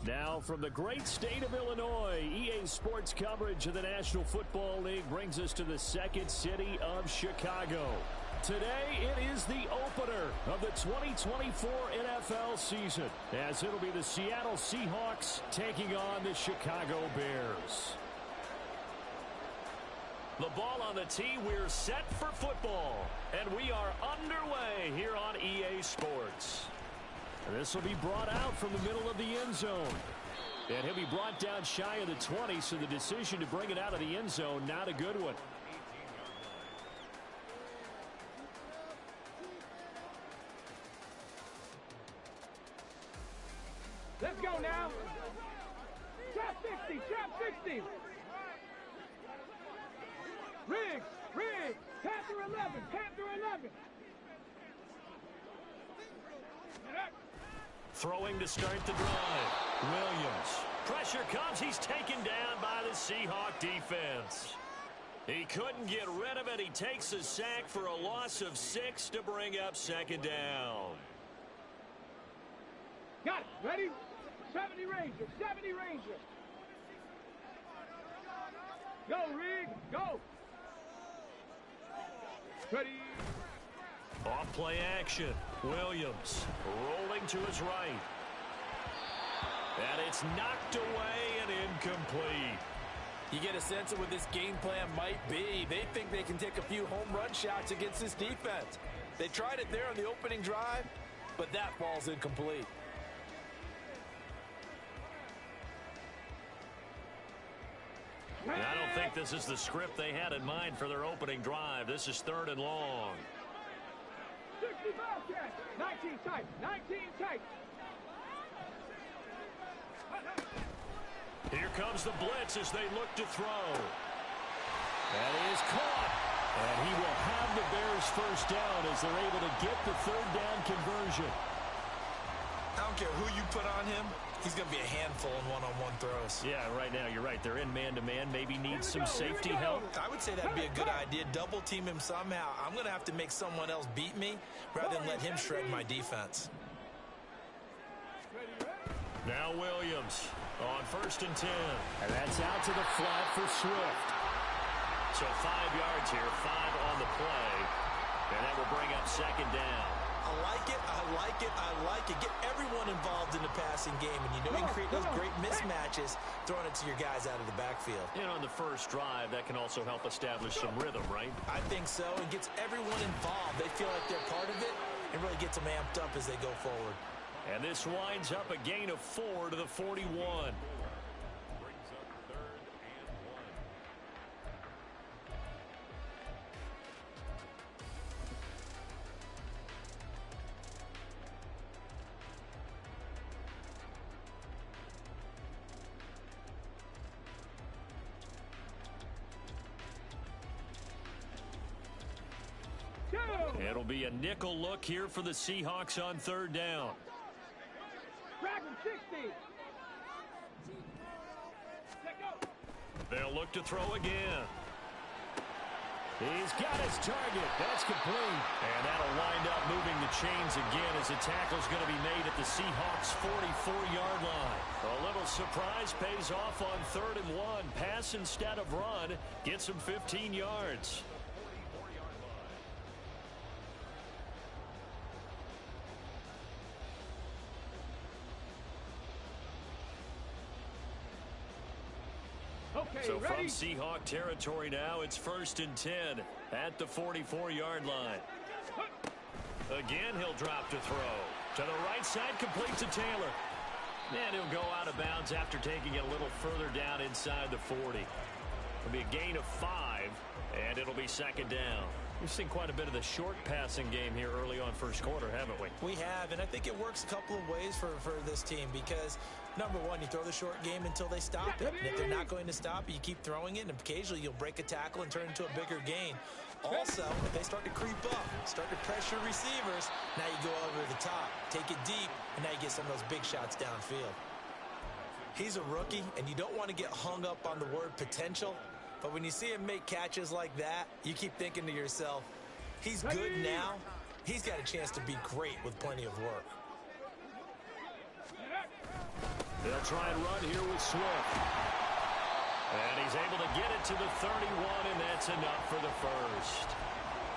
Now from the great state of Illinois, EA Sports coverage of the National Football League brings us to the second city of Chicago. Today it is the opener of the 2024 NFL season, as it'll be the Seattle Seahawks taking on the Chicago Bears. The ball on the tee, we're set for football, and we are underway here on EA Sports. This will be brought out from the middle of the end zone. And he'll be brought down shy of the 20, so the decision to bring it out of the end zone, not a good one. Let's go now. Trap 60, trap 60. Riggs, Panther 11, Panther 11. Throwing to start the drive. Williams. Pressure comes. He's taken down by the Seahawk defense. He couldn't get rid of it. He takes a sack for a loss of 6 to bring up second down. Got it. Ready? 70 Ranger, 70 Ranger. Go, Riggs, go. Ready. Off play action. Williams rolling to his right. And it's knocked away and incomplete. You get a sense of what this game plan might be. They think they can take a few home run shots against this defense. They tried it there on the opening drive, but that ball's incomplete. And I don't think this is the script they had in mind for their opening drive. This is 3rd and long. 60 Bobcats, 19 tight, 19 tight. Here comes the blitz as they look to throw. That is caught. And he will have the Bears first down as they're able to get the 3rd down conversion. I don't care who you put on him. He's going to be a handful in one-on-one throws. Yeah, right now, you're right. They're in man-to-man. Maybe needs some safety help. I would say that'd be a good idea. Double team him somehow. I'm going to have to make someone else beat me rather than let him shred my defense. Now Williams on 1st and 10. And that's out to the flat for Swift. So 5 yards here, 5 on the play. And that will bring up second down. I like it, I like it, I like it. Get everyone involved in the passing game, and you know you can create those great mismatches throwing it to your guys out of the backfield. And on the first drive, that can also help establish some rhythm, right? I think so. It gets everyone involved. They feel like they're part of it and really gets them amped up as they go forward. And this winds up a gain of 4 to the 41. It'll be a nickel look here for the Seahawks on 3rd down. Dragon 60. They'll look to throw again. He's got his target. That's complete. And that'll wind up moving the chains again as the tackle's going to be made at the Seahawks' 44-yard line. A little surprise pays off on 3rd and 1. Pass instead of run. Gets him 15 yards. So from Seahawk territory now, it's 1st and 10 at the 44-yard line. Again, he'll drop to throw. To the right side, complete to Taylor. And he'll go out of bounds after taking it a little further down inside the 40. It'll be a gain of 5, and it'll be second down. We've seen quite a bit of the short passing game here early on first quarter, haven't we? We have, and I think it works a couple of ways for this team because, number one, you throw the short game until they stop it. And if they're not going to stop it, you keep throwing it, and occasionally you'll break a tackle and turn it into a bigger gain. Also, if they start to creep up, start to pressure receivers, now you go over the top, take it deep, and now you get some of those big shots downfield. He's a rookie, and you don't want to get hung up on the word potential. But when you see him make catches like that, you keep thinking to yourself, he's good now. He's got a chance to be great with plenty of work. They'll try and run here with Swift. And he's able to get it to the 31, and that's enough for the first.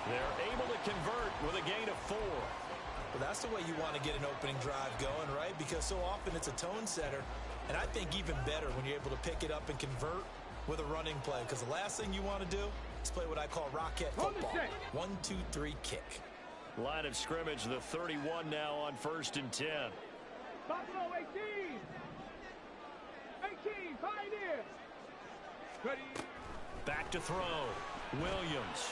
They're able to convert with a gain of 4. Well, that's the way you want to get an opening drive going, right? Because so often it's a tone setter. And I think even better when you're able to pick it up and convert with a running play. Because the last thing you want to do is play what I call rocket football. 1, 2, 3, kick. Line of scrimmage, the 31 now on 1st and 10. Buffalo 18. 18, Pioneer. Ready. Back to throw. Williams.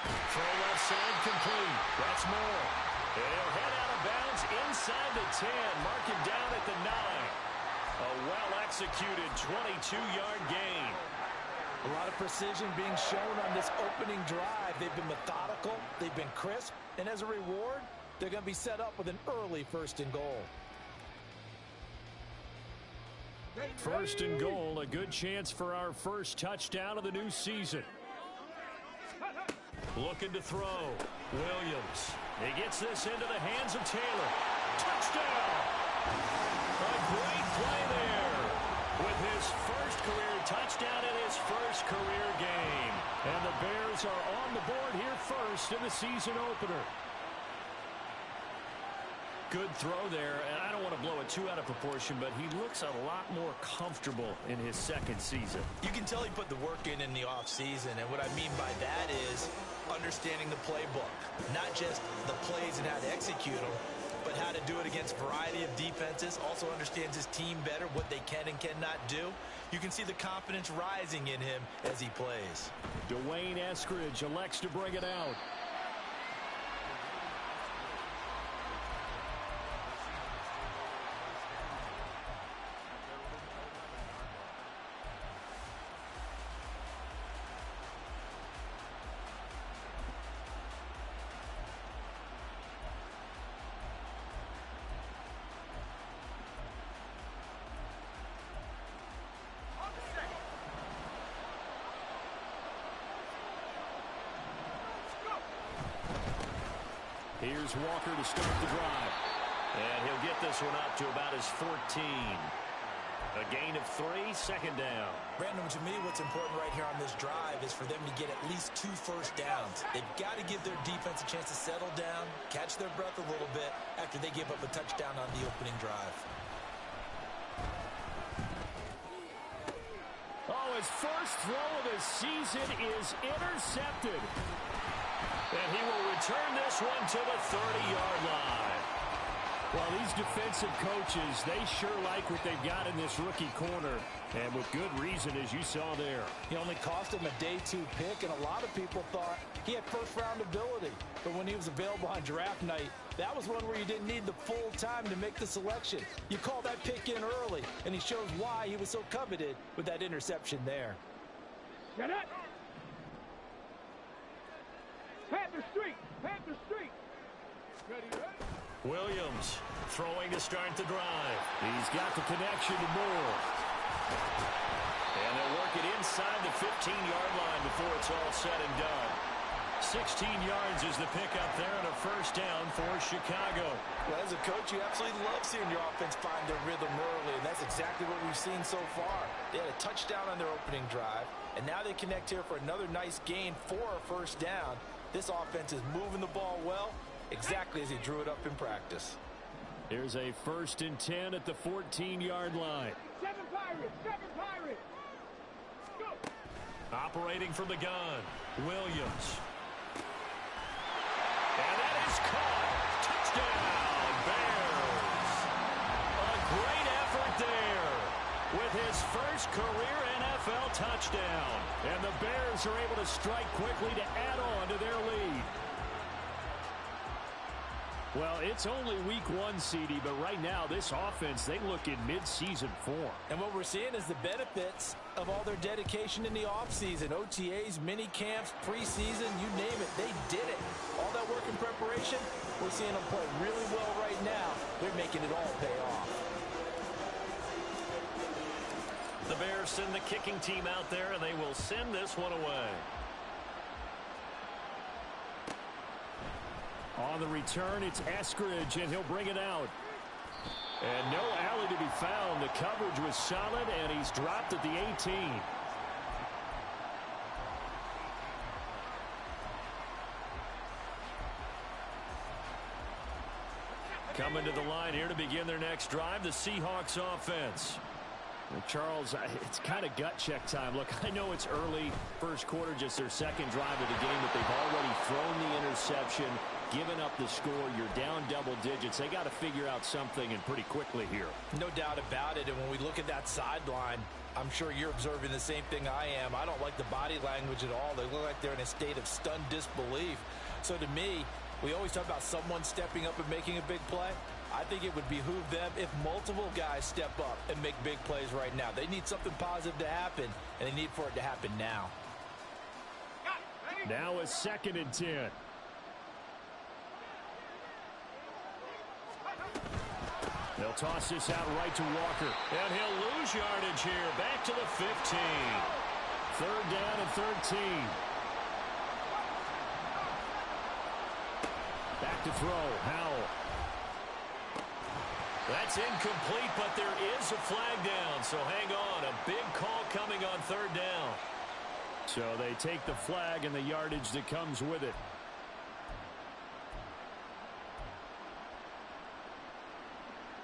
Throw left side complete. That's more. He'll head out of bounds inside the 10. Mark him down at the 9. A well-executed 22-yard gain. A lot of precision being shown on this opening drive. They've been methodical. They've been crisp. And as a reward, they're going to be set up with an early 1st and goal. 1st and goal, a good chance for our first touchdown of the new season. Looking to throw. Williams. He gets this into the hands of Taylor. Touchdown! A great play there with his first career touchdown in his first career game. And the Bears are on the board here first in the season opener. Good throw there, and I don't want to blow it too out of proportion, but he looks a lot more comfortable in his second season. You can tell he put the work in the offseason, and what I mean by that is understanding the playbook. Not just the plays and how to execute them, but how to do it against a variety of defenses. Also understands his team better, what they can and cannot do. You can see the confidence rising in him as he plays. Dwayne Eskridge elects to bring it out. Here's Walker to start the drive. And he'll get this one up to about his 14. A gain of 3, 2nd down. Brandon, to me, what's important right here on this drive is for them to get at least 2 first downs. They've got to give their defense a chance to settle down, catch their breath a little bit after they give up a touchdown on the opening drive. Oh, his first throw of the season is intercepted. And he will return this one to the 30-yard line. Well, these defensive coaches, they sure like what they've got in this rookie corner. And with good reason, as you saw there. He only cost him a day 2 pick, and a lot of people thought he had first-round ability. But when he was available on draft night, that was one where you didn't need the full time to make the selection. You call that pick in early, and he shows why he was so coveted with that interception there. Get it. Panther Street. Panther Street. Ready, ready. Williams throwing to start the drive. He's got the connection to Moore. And they'll work it inside the 15-yard line before it's all said and done. 16 yards is the pickup there and a first down for Chicago. Well, as a coach, you absolutely love seeing your offense find their rhythm early, and that's exactly what we've seen so far. They had a touchdown on their opening drive, and now they connect here for another nice gain for a first down. This offense is moving the ball well, exactly as he drew it up in practice. Here's a 1st and 10 at the 14-yard line. 7 Pirates, 7 Pirates. Go. Operating from the gun, Williams. And that is caught. Touchdown, Bears. A great effort there with his first career NFL touchdown. And the Bears are able to strike quickly to add on to their lead. Well, it's only week 1, CD, but right now this offense, they look in mid-season form. And what we're seeing is the benefits of all their dedication in the offseason. OTAs, mini camps, preseason, you name it, they did it. All that work in preparation, we're seeing them play really well right now. They're making it all pay off. The Bears send the kicking team out there, and they will send this one away. On the return, it's Eskridge, and he'll bring it out. And no alley to be found. The coverage was solid, and he's dropped at the 18. Coming to the line here to begin their next drive, the Seahawks offense. Well, Charles, it's kind of gut check time. Look, I know it's early, first quarter, just their second drive of the game, but they've already thrown the interception, given up the score. You're down double digits. They got to figure out something, and pretty quickly here. No doubt about it, and when we look at that sideline, I'm sure you're observing the same thing I am. I don't like the body language at all. They look like they're in a state of stunned disbelief. So to me, we always talk about someone stepping up and making a big play. I think it would behoove them if multiple guys step up and make big plays right now. They need something positive to happen, and they need for it to happen now. Now a 2nd and 10. They'll toss this out right to Walker. And he'll lose yardage here. Back to the 15. 3rd down and 13. Back to throw. Howell. That's incomplete, but there is a flag down, so hang on. A big call coming on 3rd down. So they take the flag and the yardage that comes with it.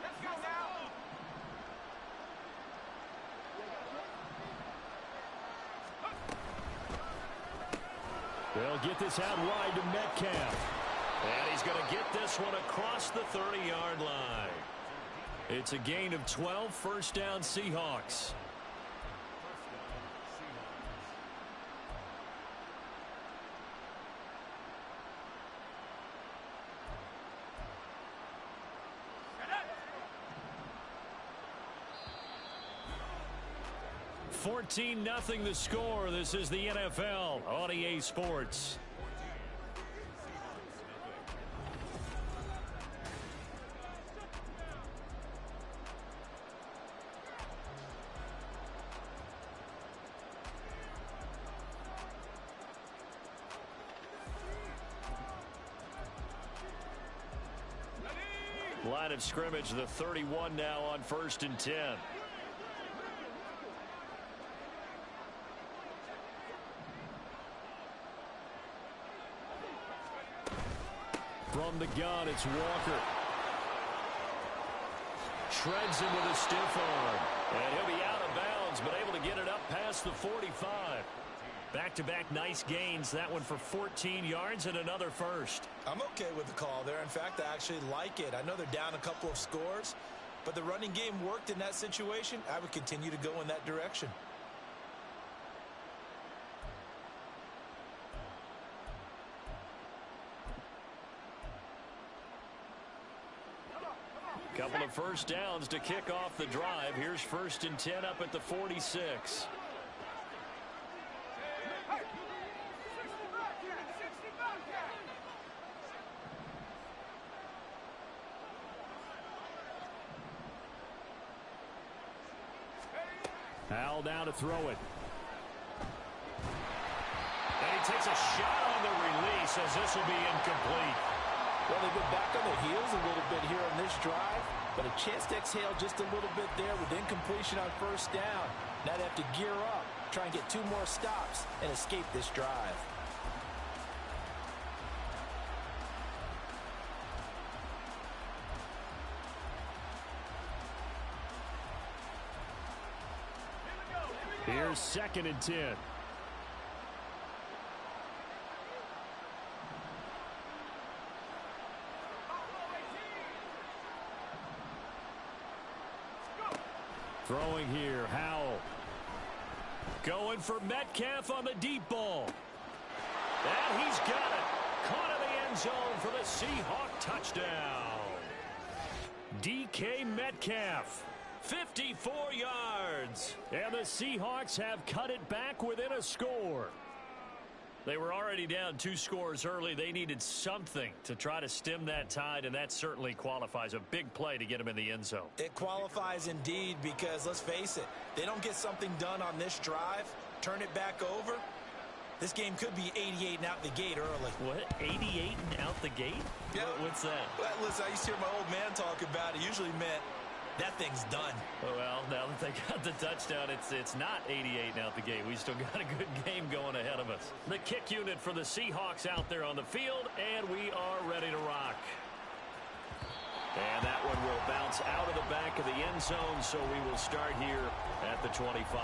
Let's go now. They'll get this out wide to Metcalf. And he's going to get this one across the 30-yard line. It's a gain of 12, 1st down Seahawks. $14-0 the score. This is the NFL on EA Sports. Line of scrimmage, the 31 now on 1st and 10. From the gun, it's Walker. Shreds him with a stiff arm. And he'll be out of bounds, but able to get it up past the 45. Back-to-back nice gains. That one for 14 yards and another first. I'm okay with the call there. In fact, I actually like it. I know they're down a couple of scores, but the running game worked in that situation. I would continue to go in that direction. Couple of first downs to kick off the drive. Here's 1st and 10 up at the 46. Howell down to throw it. And he takes a shot on the release as this will be incomplete. Well, they've been back on their heels a little bit here on this drive, but a chance to exhale just a little bit there with incompletion on 1st down. Now they have to gear up, try and get 2 more stops, and escape this drive. Here's 2nd and 10. Throwing here, Howell. Going for Metcalf on the deep ball. And he's got it. Caught in the end zone for the Seahawk touchdown. DK Metcalf. 54 yards. And the Seahawks have cut it back within a score. They were already down 2 scores early. They needed something to try to stem that tide, and that certainly qualifies. A big play to get them in the end zone. It qualifies indeed because, let's face it, they don't get something done on this drive, turn it back over, this game could be 88 and out the gate early. What? 88 and out the gate? Yeah. What's that? Well, listen, I used to hear my old man talk about it. Usually meant that thing's done. Well, now that they got the touchdown, it's not 88 now at the game. We still got a good game going ahead of us. The kick unit for the Seahawks out there on the field, and we are ready to rock. And that one will bounce out of the back of the end zone, so we will start here at the 25.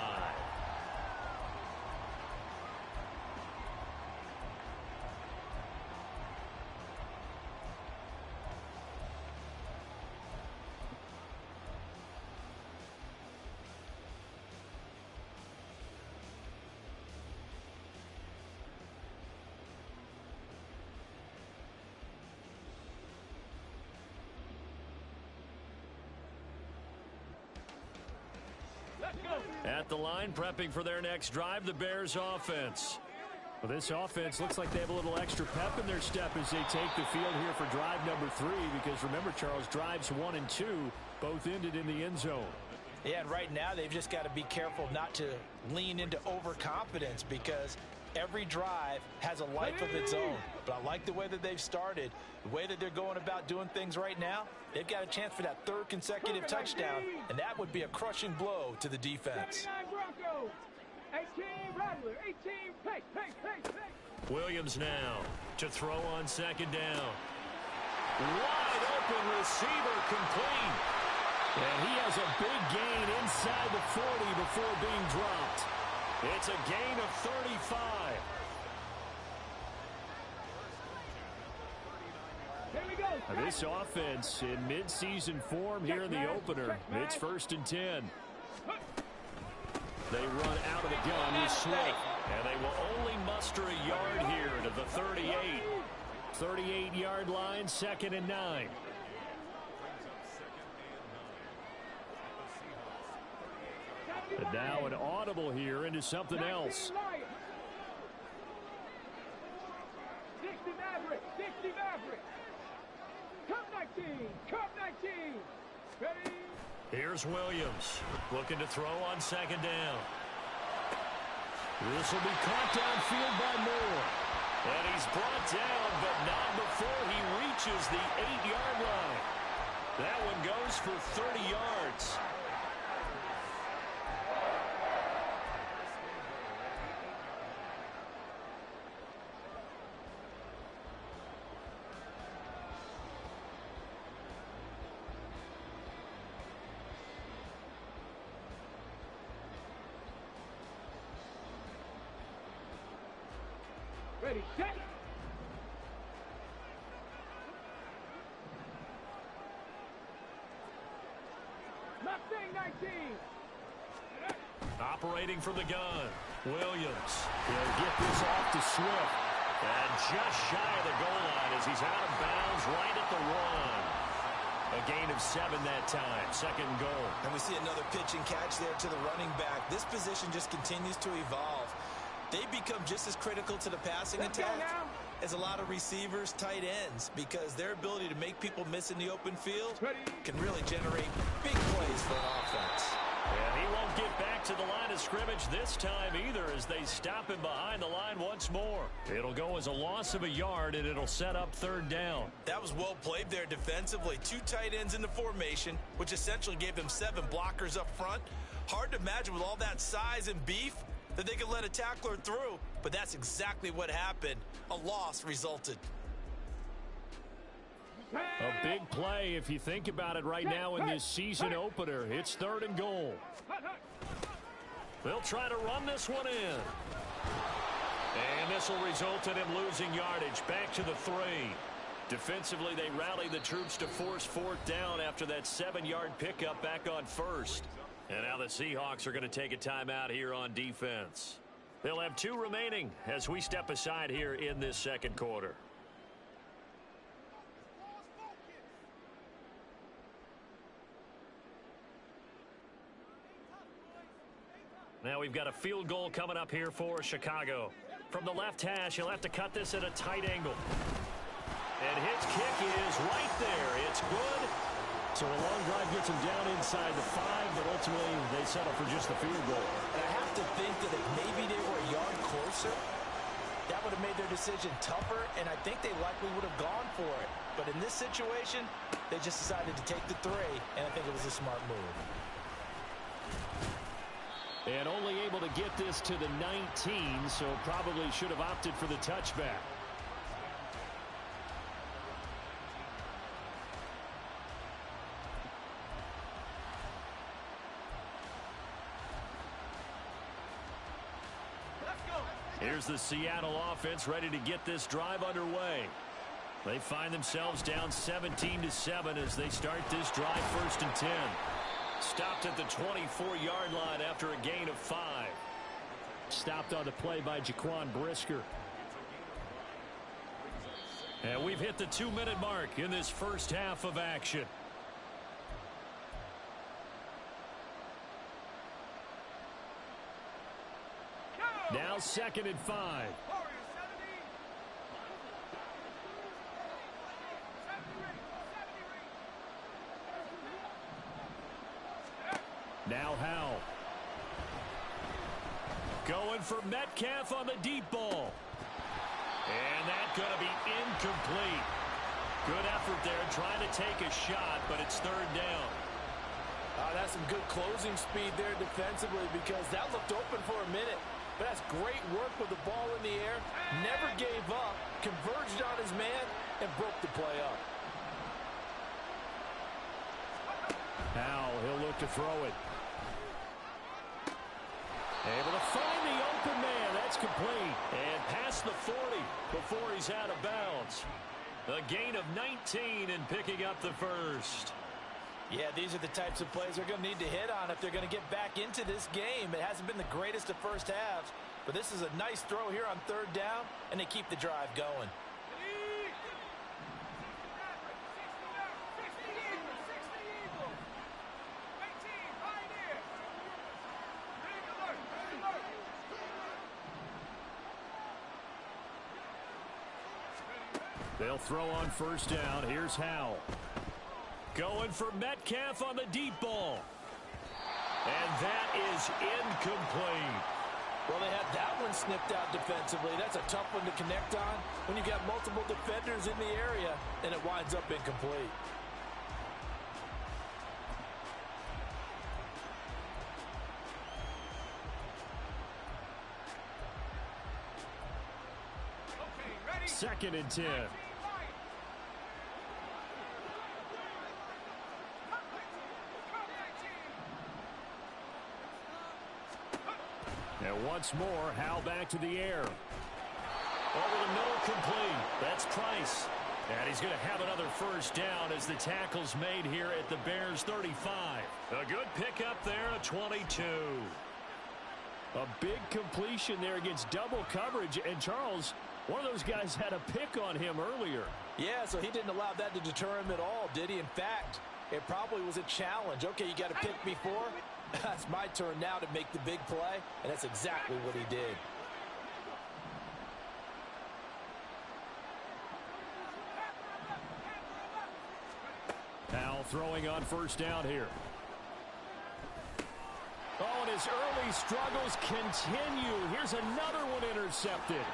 At the line, prepping for their next drive, the Bears offense. Well, this offense looks like they have a little extra pep in their step as they take the field here for drive number 3, because remember, Charles, drives 1 and 2 both ended in the end zone. Yeah, and right now they've just got to be careful not to lean into overconfidence, because every drive has a life of its own. But I like the way that they've started, the way that they're going about doing things right now. They've got a chance for that 3rd consecutive touchdown, and that would be a crushing blow to the defense. 18 Rattler, 18 pick. Williams now to throw on 2nd down. Wide open receiver, complete. And he has a big gain inside the 40 before being dropped. It's a gain of 35. Here we go. Now, this offense in midseason form here in the opener. It's 1st and 10. They run out of the gun with Swift. And they will only muster a yard here to the 38. 38-yard line, 2nd and 9. And now an audible here into something else. 60 Maverick. Cup 19. Ready? Here's Williams looking to throw on 2nd down. This will be caught downfield by Moore. And he's brought down, but not before he reaches the 8-yard line. That one goes for 30 yards. Ready, set. Mustang 19. Operating from the gun, Williams. He'll get this off to Swift. And just shy of the goal line as he's out of bounds right at the 1. A gain of 7 that time, 2nd and goal. And we see another pitch and catch there to the running back. This position just continues to evolve. They become just as critical to the passing attack as a lot of receivers, tight ends, because their ability to make people miss in the open field can really generate big plays for an offense. And he won't get back to the line of scrimmage this time either as they stop him behind the line once more. It'll go as a loss of a yard, and it'll set up 3rd down. That was well played there defensively. 2 tight ends in the formation, which essentially gave them 7 blockers up front. Hard to imagine with all that size and beef that they could let a tackler through, but that's exactly what happened. A loss resulted. A big play if you think about it right now in this season opener. It's 3rd and goal. They'll try to run this one in. And this will result in him losing yardage back to the 3. Defensively, they rally the troops to force 4th down after that 7-yard pickup back on 1st. And now the Seahawks are going to take a timeout here on defense. They'll have 2 remaining as we step aside here in this 2nd quarter. Now we've got a field goal coming up here for Chicago. From the left hash, he'll have to cut this at a tight angle. And his kick is right there. It's good. So a long drive gets him down inside the 5, but ultimately they settle for just the field goal. And I have to think that if maybe they were a yard closer, that would have made their decision tougher, and I think they likely would have gone for it. But in this situation, they just decided to take the 3, and I think it was a smart move. And only able to get this to the 19, so probably should have opted for the touchback. Here's the Seattle offense ready to get this drive underway. They find themselves down 17-7 as they start this drive 1st and 10. Stopped at the 24-yard line after a gain of 5. Stopped on the play by Jaquan Brisker. And we've hit the 2-minute mark in this first half of action. Now 2nd and 5. Now Howell. Going for Metcalf on the deep ball. And that's going to be incomplete. Good effort there trying to take a shot, but it's 3rd down. That's some good closing speed there defensively because that looked open for a minute. But that's great work with the ball in the air. Never gave up, converged on his man, and broke the play up. Now he'll look to throw it. Able to find the open man. That's complete. And past the 40 before he's out of bounds. A gain of 19 and picking up the 1st. Yeah, these are the types of plays they're going to need to hit on if they're going to get back into this game. It hasn't been the greatest of first halves, but this is a nice throw here on 3rd down, and they keep the drive going. They'll throw on 1st down. Here's Howell. Going for Metcalf on the deep ball. And that is incomplete. Well, they had that one snipped out defensively. That's a tough one to connect on when you got multiple defenders in the area, and it winds up incomplete. Second and 10. And once more, Howell back to the air. Over the middle, complete. That's Price. And he's going to have another 1st down as the tackle's made here at the Bears' 35. A good pickup there, a 22. A big completion there against double coverage. And Charles, one of those guys had a pick on him earlier. Yeah, so he didn't allow that to deter him at all, did he? In fact, it probably was a challenge. Okay, you got a pick before. That's my turn now to make the big play, and that's exactly what he did. Howell throwing on 1st down here. Oh, and his early struggles continue. Here's another one intercepted.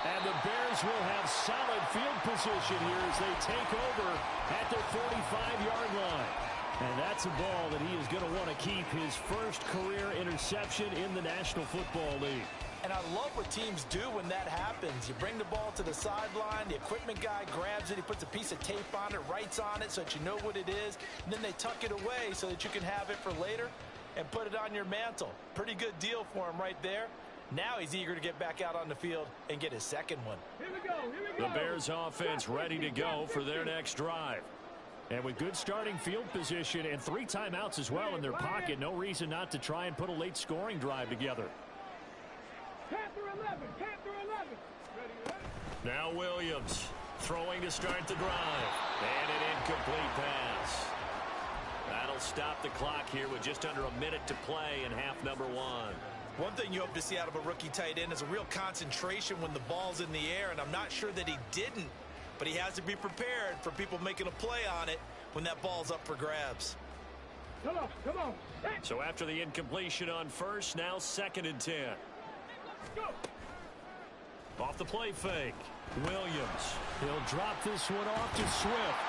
And the Bears will have solid field position here as they take over at their 45-yard line. And that's a ball that he is going to want to keep, his 1st career interception in the National Football League. And I love what teams do when that happens. You bring the ball to the sideline, the equipment guy grabs it, he puts a piece of tape on it, writes on it so that you know what it is, and then they tuck it away so that you can have it for later and put it on your mantle. Pretty good deal for him right there. Now he's eager to get back out on the field and get his 2nd one. Here we go. The Bears offense ready to go for their next drive. And with good starting field position and 3 timeouts as well in their pocket, no reason not to try and put a late scoring drive together. Panther 11. Panther 11. Ready? Now Williams throwing to start the drive. And an incomplete pass. That'll stop the clock here with just under a minute to play in half number 1. One thing you hope to see out of a rookie tight end is a real concentration when the ball's in the air, and I'm not sure that he didn't, but he has to be prepared for people making a play on it when that ball's up for grabs. Come on, come on. Hey. So after the incompletion on 1st, now 2nd and 10. Go. Off the play fake. Williams. He'll drop this one off to Swift.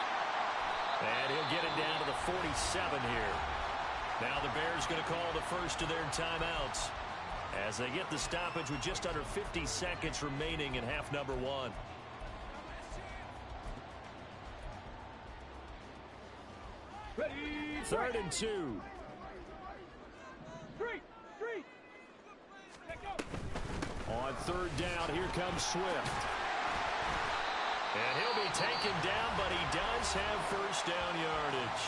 And he'll get it down to the 47 here. Now the Bears going to call the first of their timeouts as they get the stoppage with just under 50 seconds remaining in half number one. Ready, 3rd and 2. Three. Let go. On 3rd down, here comes Swift. And he'll be taken down, but he does have first down yardage.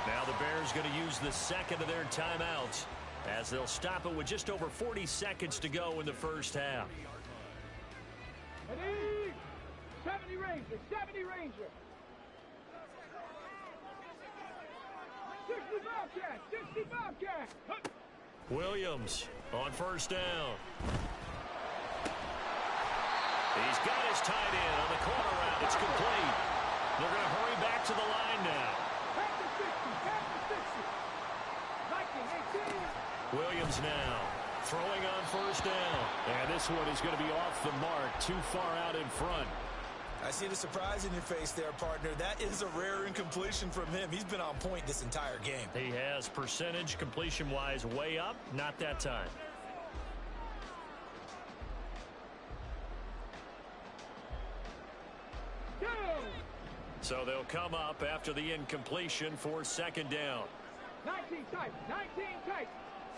Now the Bears going to use the second of their timeouts as they'll stop it with just over 40 seconds to go in the first half. Ready, 70 Ranger. 60 Bobcat. Williams on first down. He's got his tight end on the corner route. It's complete. They're going to hurry back to the line now. Back to 60. 19, 18. Williams now throwing on first down. And this one is going to be off the mark, too far out in front. I see the surprise in your face there, partner. That is a rare incompletion from him. He's been on point this entire game. He has percentage completion-wise way up. Not that time. Go. So they'll come up after the incompletion for second down. 19 tight.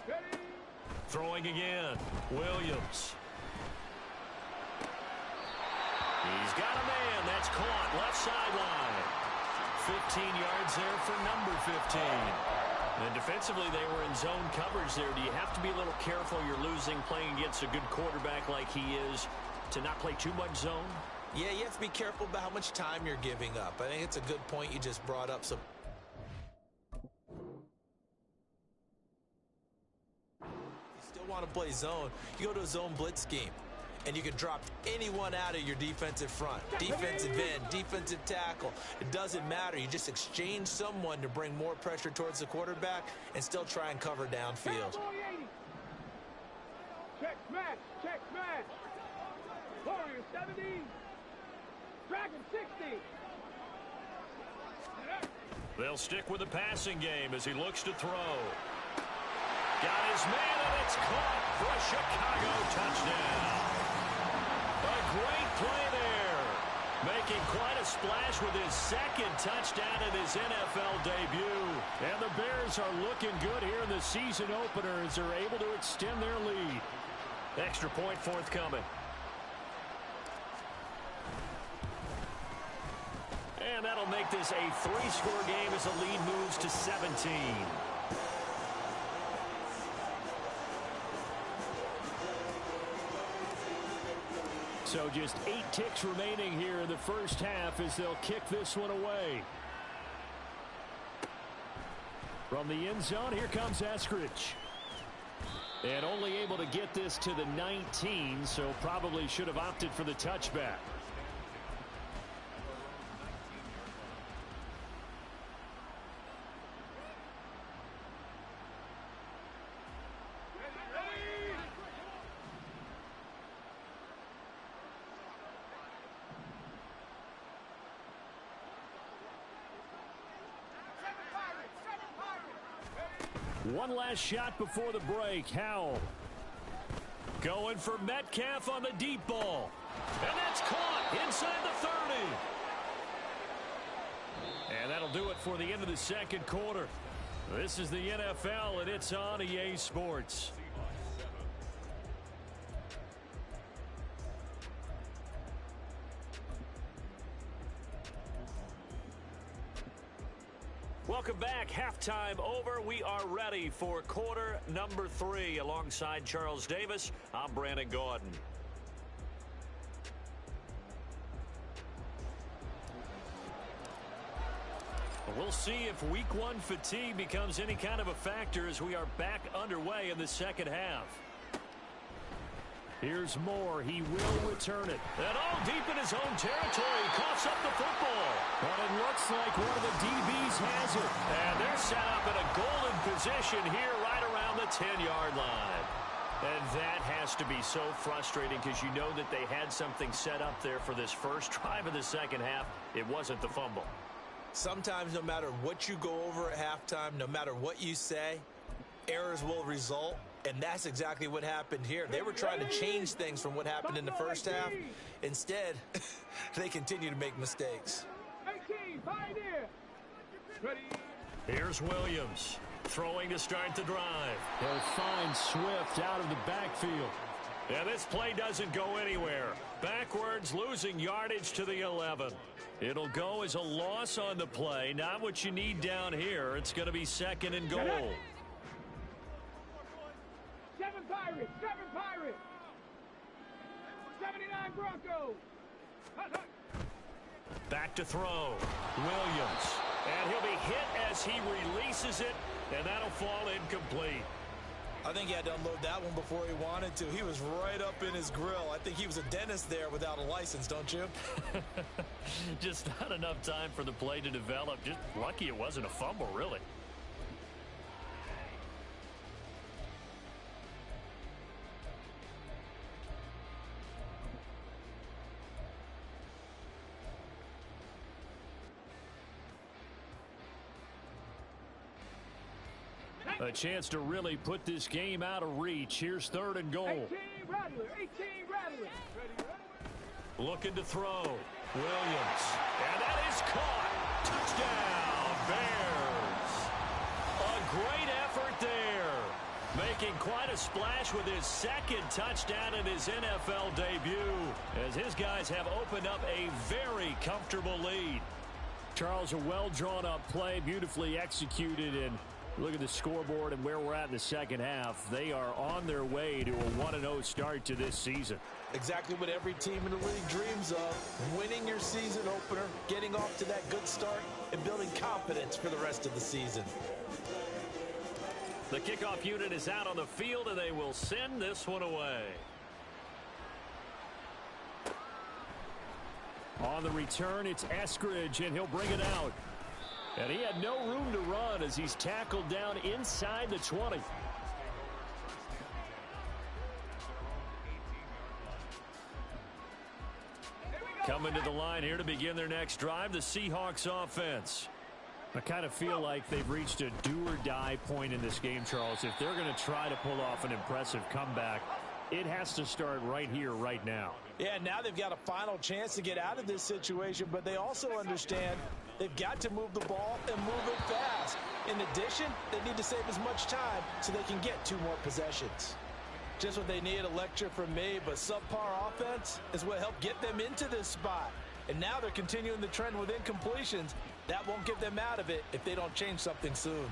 Ready. Throwing again. Williams. He's got a man. That's caught. Left sideline. 15 yards there for number 15. And defensively, they were in zone coverage there. Do you have to be a little careful? You're losing playing against a good quarterback like he is to not play too much zone? Yeah, you have to be careful about how much time you're giving up. I think it's a good point you just brought up. So you still want to play zone. You go to a zone blitz scheme, and you can drop anyone out of your defensive front. Defensive end, defensive tackle. It doesn't matter. You just exchange someone to bring more pressure towards the quarterback and still try and cover downfield. Check smash. Warrior 70. Dragon 60. They'll stick with the passing game as he looks to throw. Got his man, and it's caught for a Chicago touchdown. A great play there. Making quite a splash with his second touchdown in his NFL debut. And the Bears are looking good here in the season opener as they're able to extend their lead. Extra point forthcoming. And that'll make this a 3-score game as the lead moves to 17. So just 8 ticks remaining here in the first half as they'll kick this one away. From the end zone, here comes Eskridge. And only able to get this to the 19, so probably should have opted for the touchback. One last shot before the break. Howell going for Metcalf on the deep ball. And that's caught inside the 30. And that'll do it for the end of the second quarter. This is the NFL, and it's on EA Sports. Welcome back. Halftime over. We are ready for quarter number 3. Alongside Charles Davis, I'm Brandon Gordon. We'll see if week 1 fatigue becomes any kind of a factor as we are back underway in the second half. Here's Moore. He will return it. And all deep in his own territory. Coughs up the football. But it looks like one of the DBs has it. And they're set up in a golden position here right around the 10-yard line. And that has to be so frustrating because you know that they had something set up there for this first drive of the second half. It wasn't the fumble. Sometimes no matter what you go over at halftime, no matter what you say, errors will result. And that's exactly what happened here. They were trying to change things from what happened in the first half. Instead, they continue to make mistakes. 18, pioneer. Ready. Here's Williams throwing to start the drive. He'll find Swift out of the backfield. And this play doesn't go anywhere. Backwards, losing yardage to the 11. It'll go as a loss on the play. Not what you need down here. It's going to be second and goal. 7 Pirates, 7 Pirates. 79 Broncos. Back to throw. Williams. And he'll be hit as he releases it, and that'll fall incomplete. I think he had to unload that one before he wanted to. He was right up in his grill. I think he was a dentist there without a license, don't you? Just not enough time for the play to develop. Just lucky it wasn't a fumble, really. A chance to really put this game out of reach. Here's third and goal. 18 Rattler, 18 Rattler. Looking to throw. Williams. And that is caught. Touchdown, Bears. A great effort there. Making quite a splash with his second touchdown in his NFL debut, as his guys have opened up a very comfortable lead. Charles, a well-drawn-up play, beautifully executed, and look at the scoreboard and where we're at in the second half. They are on their way to a 1-0 start to this season. Exactly what every team in the league dreams of. Winning your season opener, getting off to that good start, and building confidence for the rest of the season. The kickoff unit is out on the field, and they will send this one away. On the return, it's Eskridge, and he'll bring it out. And he had no room to run as he's tackled down inside the 20. Coming to the line here to begin their next drive, the Seahawks offense. I kind of feel like they've reached a do-or-die point in this game, Charles. If they're going to try to pull off an impressive comeback, it has to start right here, right now. Yeah, now they've got a final chance to get out of this situation, but they also understand they've got to move the ball and move it fast. In addition, they need to save as much time so they can get 2 more possessions. Just what they need, a lecture from me, but subpar offense is what helped get them into this spot. And now they're continuing the trend with incompletions. That won't get them out of it if they don't change something soon.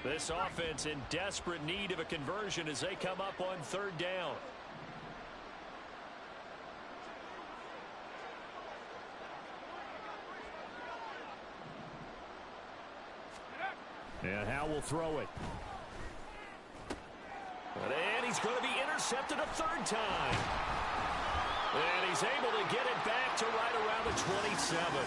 This offense in desperate need of a conversion as they come up on third down. And Howe will throw it. And he's going to be intercepted a third time. And he's able to get it back to right around the 27.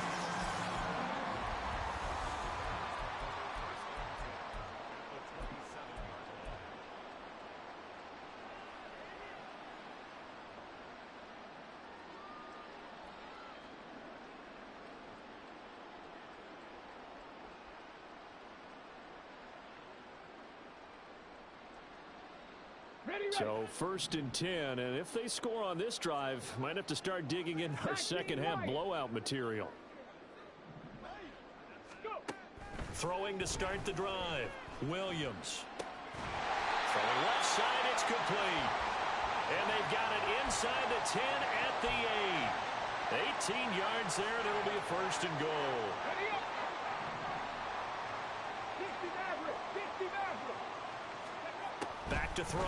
So 1st and 10, and if they score on this drive, might have to start digging in our second half blowout material. Throwing to start the drive. Williams. Throwing left side, it's complete. And they've got it inside the 10 at the 8. 18 yards there, and it'll be a 1st and goal. Back to throw.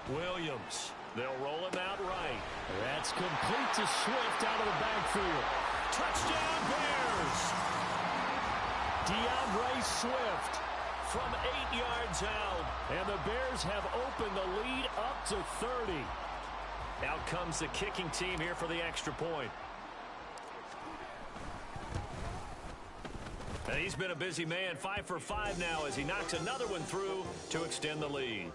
Williams. They'll roll him out right. That's complete to Swift out of the backfield. Touchdown Bears! DeAndre Swift from 8 yards out. And the Bears have opened the lead up to 30. Out comes the kicking team here for the extra point. And he's been a busy man, 5 for 5 now as he knocks another one through to extend the lead.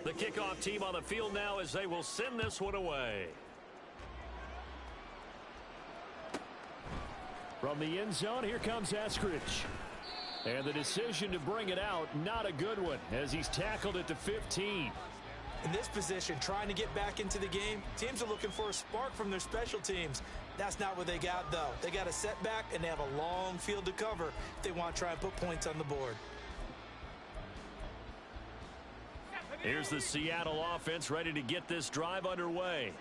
The kickoff team on the field now as they will send this one away. From the end zone, here comes Eskridge. And the decision to bring it out, not a good one, as he's tackled at the 15. In this position, trying to get back into the game, teams are looking for a spark from their special teams. That's not what they got, though. They got a setback, and they have a long field to cover if they want to try and put points on the board. Here's the Seattle offense ready to get this drive underway.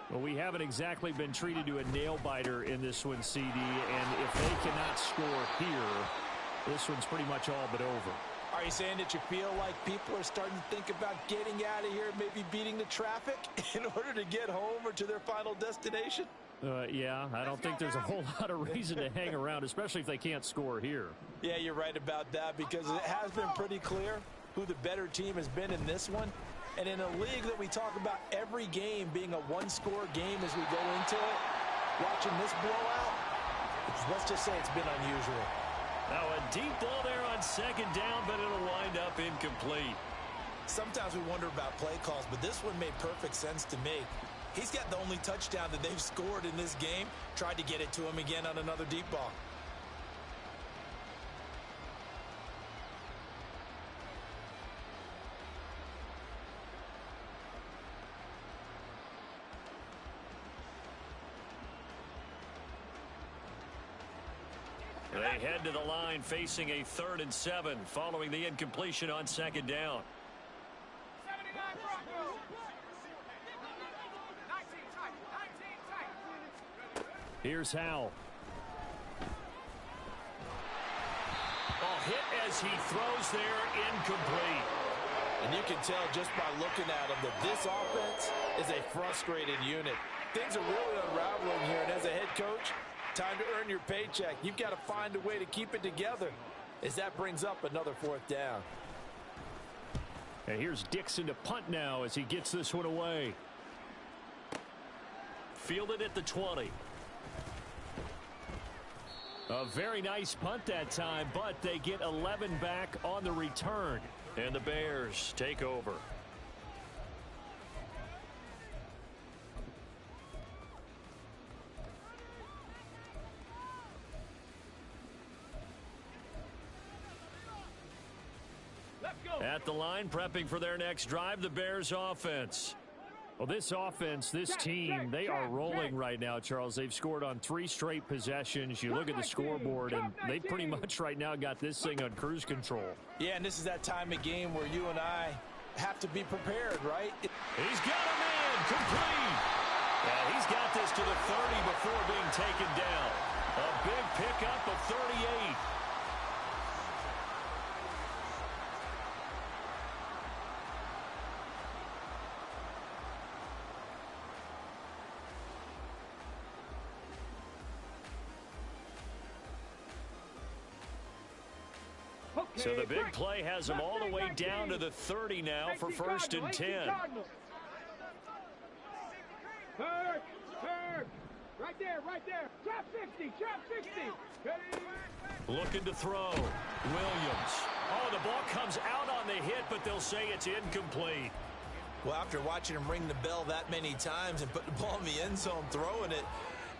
Well, we haven't exactly been treated to a nail-biter in this one, CD, and if they cannot score here, this one's pretty much all but over. Are you saying that you feel like people are starting to think about getting out of here, maybe beating the traffic in order to get home or to their final destination? Yeah, I don't think there's a whole lot of reason to hang around, especially if they can't score here. Yeah, you're right about that because it has been pretty clear who the better team has been in this one. And in a league that we talk about every game being a one-score game as we go into it, watching this blowout, let's just say it's been unusual. Now a deep ball there on second down, but it'll wind up incomplete. Sometimes we wonder about play calls, but this one made perfect sense to me. He's got the only touchdown that they've scored in this game. Tried to get it to him again on another deep ball. They head to the line facing a 3rd and 7 following the incompletion on second down. 79 Broncos. 19 tight. Here's Howell. Ball hit as he throws there, incomplete. And you can tell just by looking at them that this offense is a frustrated unit. Things are really unraveling here, and as a head coach, time to earn your paycheck. You've got to find a way to keep it together as that brings up another 4th down. And here's Dixon to punt now as he gets this one away. Fielded at the 20. A very nice punt that time, but they get 11 back on the return. And the Bears take over. At the line, prepping for their next drive, the Bears offense. Well, this offense, this team, they are rolling right now, Charles. They've scored on 3 straight possessions. You look at the scoreboard, and they pretty much right now got this thing on cruise control. Yeah, and this is that time of game where you and I have to be prepared, right? He's got a man, complete. Yeah, he's got this to the 30 before being taken down. A big pickup of 38. So the big play has them all the way down to the 30 now for 1st and 10. Third. Right there. Trap 60. Looking to throw. Williams. Oh, the ball comes out on the hit, but they'll say it's incomplete. Well, after watching him ring the bell that many times and put the ball in the end zone throwing it,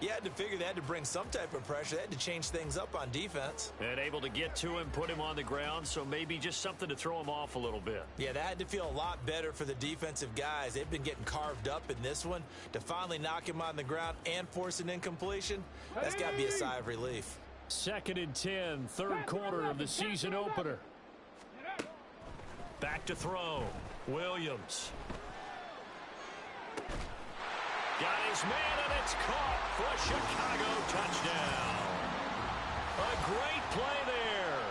you had to figure they had to bring some type of pressure. They had to change things up on defense. And able to get to him, put him on the ground, so maybe just something to throw him off a little bit. Yeah, that had to feel a lot better for the defensive guys. They've been getting carved up in this one. To finally knock him on the ground and force an incompletion, that's got to be a sigh of relief. 2nd and 10, 3rd quarter of the season opener. Back to throw. Williams. Got his man, and it's caught for a Chicago touchdown. A great play there.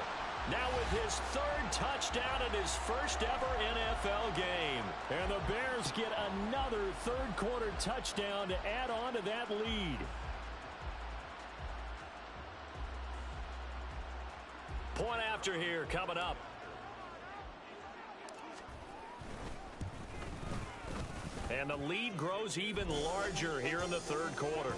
Now with his 3rd touchdown in his first ever NFL game. And the Bears get another 3rd quarter touchdown to add on to that lead. Point after here coming up. And the lead grows even larger here in the third quarter.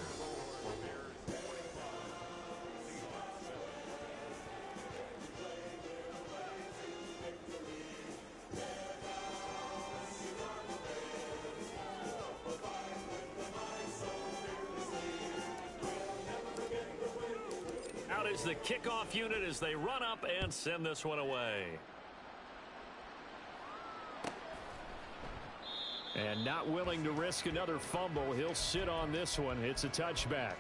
Out is the kickoff unit as they run up and send this one away. And not willing to risk another fumble. He'll sit on this one. It's a touchback.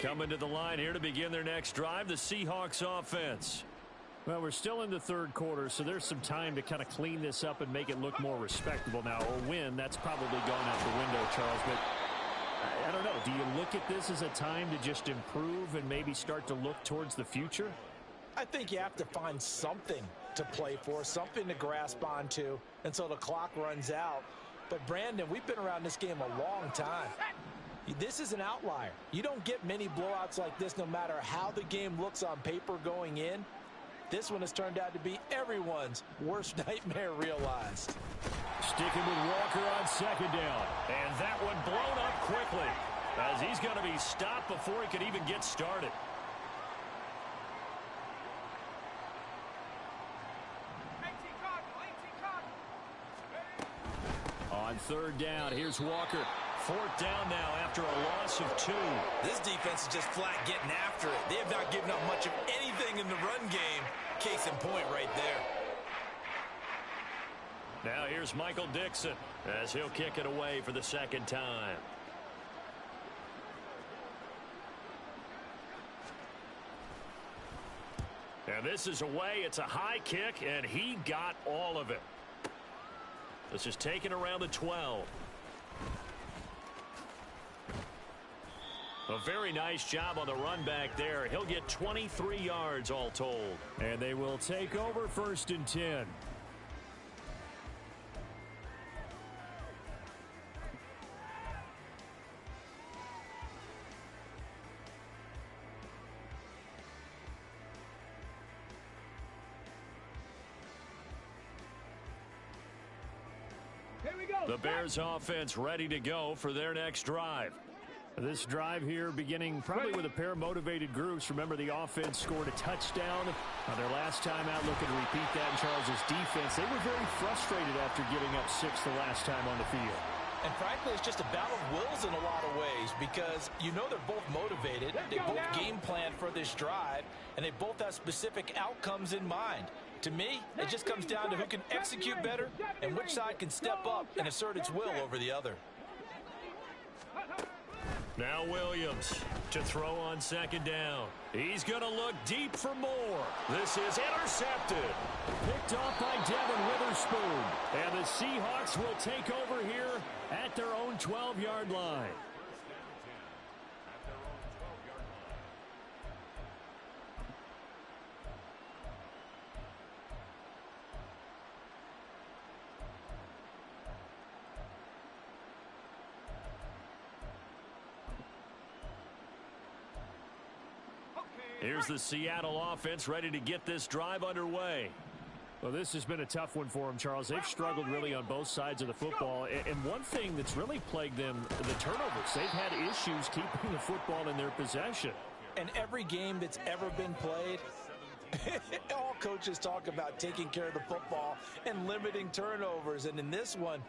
Coming to the line here to begin their next drive, the Seahawks offense. Well, we're still in the third quarter, so there's some time to kind of clean this up and make it look more respectable now. A win, that's probably gone out the window, Charles. But I don't know. Do you look at this as a time to just improve and maybe start to look towards the future? I think you have to find something to play for, something to grasp onto until the clock runs out. But, Brandon, we've been around this game a long time. This is an outlier. You don't get many blowouts like this no matter how the game looks on paper going in. This one has turned out to be everyone's worst nightmare realized. Sticking with Walker on second down. And that one blown up quickly as he's going to be stopped before he could even get started. On third down, here's Walker. Fourth down now after a loss of 2. This defense is just flat getting after it. They have not given up much of anything in the run game. Case in point right there. Now here's Michael Dixon as he'll kick it away for the second time. And this is away. It's a high kick, and he got all of it. This is taken around the 12. A very nice job on the run back there. He'll get 23 yards all told. And they will take over first and 10. Here we go. The Bears offense ready to go for their next drive. This drive here beginning probably with a pair of motivated groups. Remember, the offense scored a touchdown on their last time out. Looking to repeat that in Charles's defense. They were very frustrated after giving up 6 the last time on the field. And frankly, it's just a battle of wills in a lot of ways because you know they're both motivated. They both game plan for this drive, and they both have specific outcomes in mind. To me, it just comes down to who can execute better and which side can step up and assert its will over the other. Now Williams to throw on second down. He's going to look deep for more. This is intercepted. Picked off by Devin Witherspoon. And the Seahawks will take over here at their own 12-yard line. Here's the Seattle offense ready to get this drive underway. Well, this has been a tough one for them, Charles. They've struggled really on both sides of the football. And one thing that's really plagued them, the turnovers. They've had issues keeping the football in their possession. And every game that's ever been played, all coaches talk about taking care of the football and limiting turnovers. And in this one,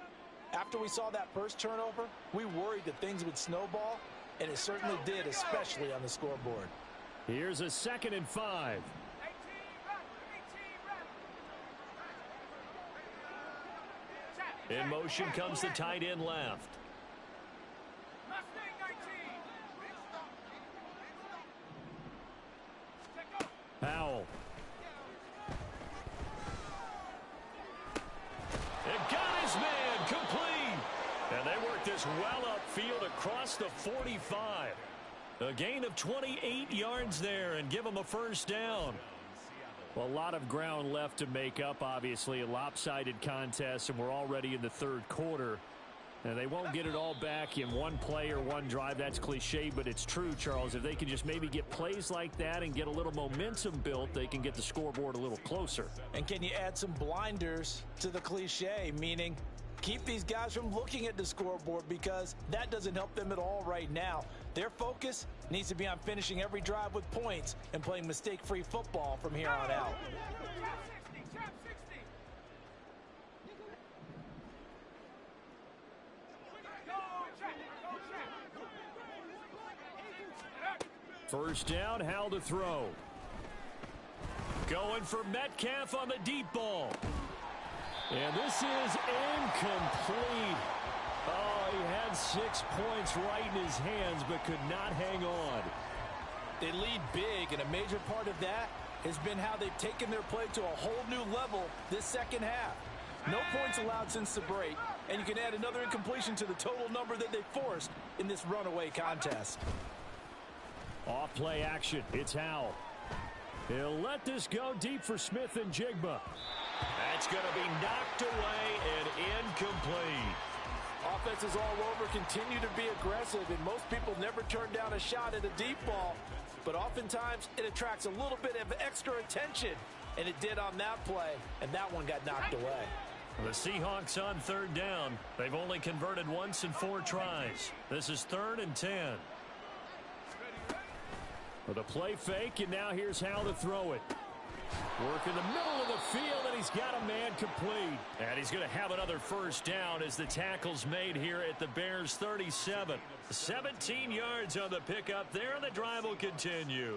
after we saw that first turnover, we worried that things would snowball, and it certainly did, especially on the scoreboard. Here's a 2nd and 5. In motion comes the tight end left. Powell. It got his man complete. And they work this well upfield across the 45. A gain of 28 yards there and give them a first down. Well, a lot of ground left to make up, obviously. A lopsided contest, and we're already in the third quarter. And they won't get it all back in one play or one drive. That's cliche, but it's true, Charles. If they can just maybe get plays like that and get a little momentum built, they can get the scoreboard a little closer. And can you add some blinders to the cliche, meaning keep these guys from looking at the scoreboard, because that doesn't help them at all right now. Their focus needs to be on finishing every drive with points and playing mistake-free football from here on out. First down, Howell to throw. Going for Metcalf on the deep ball. And this is incomplete. Oh, he had 6 points right in his hands, but could not hang on. They lead big, and a major part of that has been how they've taken their play to a whole new level this second half. No points allowed since the break, and you can add another incompletion to the total number that they forced in this runaway contest. Off play action. It's Howell. He'll let this go deep for Smith and Jigba. That's going to be knocked away and incomplete. Offenses all over continue to be aggressive, and most people never turn down a shot at a deep ball. But oftentimes, it attracts a little bit of extra attention, and it did on that play, and that one got knocked away. The Seahawks on third down. They've only converted once in 4 tries. This is 3rd and 10. With a play fake, and now here's Howell to throw it. Work in the middle of the field, and he's got a man complete. And he's going to have another first down as the tackle's made here at the Bears' 37. 17 yards on the pickup there, and the drive will continue.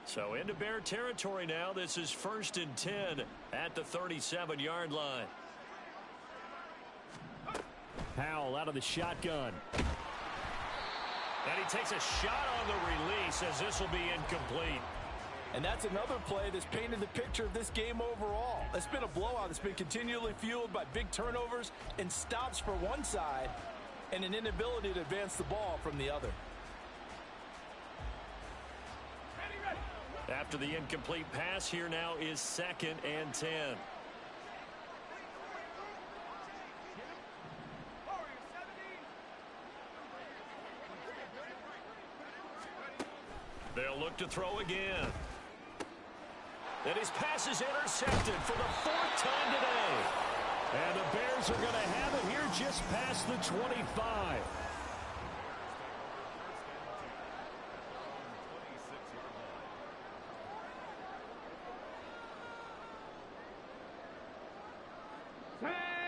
So into Bear territory now. This is 1st and 10 at the 37-yard line. Howell out of the shotgun. And he takes a shot on the release as this will be incomplete. And that's another play that's painted the picture of this game overall. It's been a blowout. It's been continually fueled by big turnovers and stops for one side and an inability to advance the ball from the other. After the incomplete pass, here now is 2nd and 10. They'll look to throw again. And his pass is intercepted for the 4th time today. And the Bears are going to have it here just past the 25.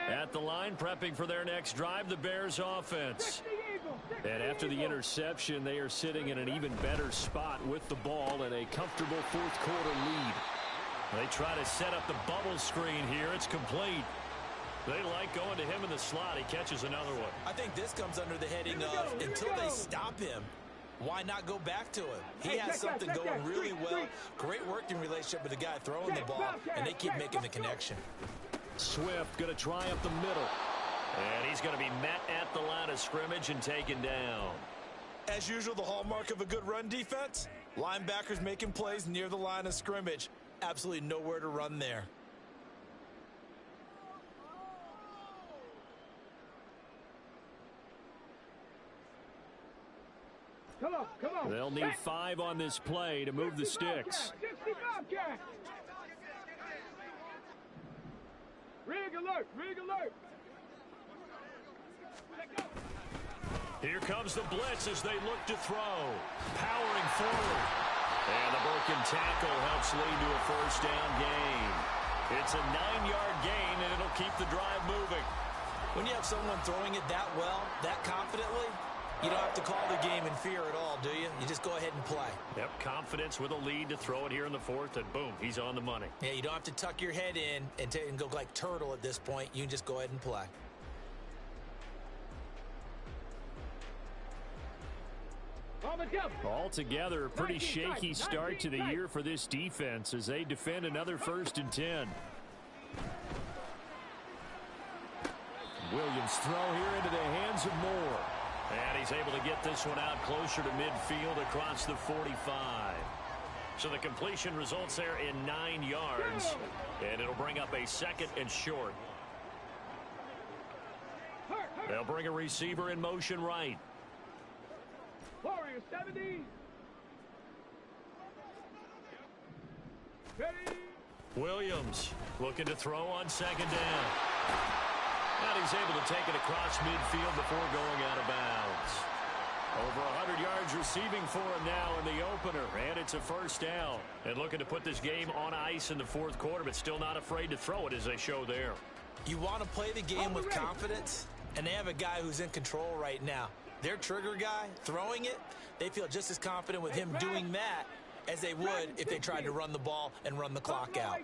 At the line, prepping for their next drive, the Bears offense. And after the interception, they are sitting in an even better spot with the ball and a comfortable 4th quarter lead. They try to set up the bubble screen here. It's complete. They like going to him in the slot. He catches another one. I think this comes under the heading of until they stop him, why not go back to him? He has something going really well. Great working relationship with the guy throwing the ball, and they keep making the connection. Swift going to try up the middle. And he's going to be met at the line of scrimmage and taken down. As usual, the hallmark of a good run defense, linebackers making plays near the line of scrimmage. Absolutely nowhere to run there. Come on. They'll need 5 on this play to move the sticks. Rig alert. Here comes the blitz as they look to throw. Powering forward. And the broken tackle helps lead to a first down gain. It's a 9-yard gain, and it'll keep the drive moving. When you have someone throwing it that well, that confidently, you don't have to call the game in fear at all, do you? You just go ahead and play. Yep, confidence with a lead to throw it here in the 4th, and boom, he's on the money. Yeah, you don't have to tuck your head in and go like turtle at this point. You can just go ahead and play. Altogether, a pretty shaky start to the year for this defense as they defend another 1st and 10. Williams throw here into the hands of Moore. And he's able to get this one out closer to midfield across the 45. So the completion results there in 9 yards. And it'll bring up a 2nd and short. They'll bring a receiver in motion right. Warrior 70. Ready. Williams looking to throw on 2nd down. And he's able to take it across midfield before going out of bounds. Over 100 yards receiving for him now in the opener, and it's a 1st down. And looking to put this game on ice in the 4th quarter, but still not afraid to throw it as they show there. You want to play the game with confidence, and they have a guy who's in control right now. Their trigger guy, throwing it, they feel just as confident with him doing that as they would if they tried to run the ball and run the clock out.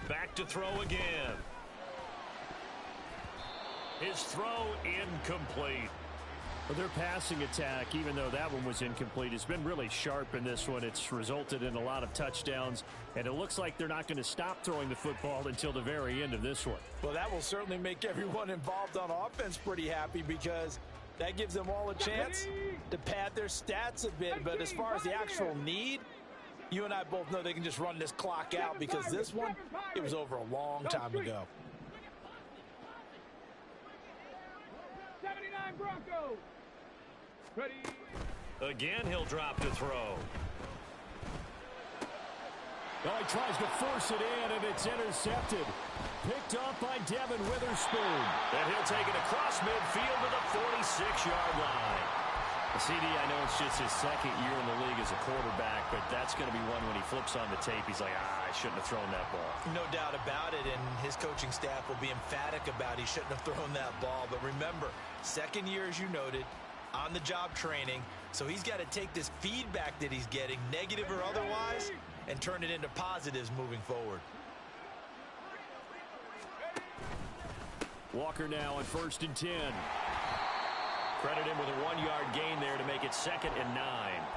Back to throw again. His throw incomplete. Well, their passing attack, even though that one was incomplete, has been really sharp in this one. It's resulted in a lot of touchdowns, and it looks like they're not going to stop throwing the football until the very end of this one. Well, that will certainly make everyone involved on offense pretty happy because that gives them all a chance to pad their stats a bit. But as far as the actual need, you and I both know they can just run this clock out because this one, it was over a long time ago. 79 Broncos. Ready. Again, he'll drop to throw. Oh, he tries to force it in, and it's intercepted. Picked off by Devin Witherspoon. And he'll take it across midfield to the 46-yard line. CD, I know it's just his 2nd year in the league as a quarterback, but that's going to be one when he flips on the tape. He's like, I shouldn't have thrown that ball. No doubt about it, and his coaching staff will be emphatic about he shouldn't have thrown that ball. But remember, 2nd year, as you noted, on-the-job training, so he's got to take this feedback that he's getting, negative or otherwise, and turn it into positives moving forward. Walker now on 1st and 10. Credit him with a 1-yard gain there to make it 2nd and 9.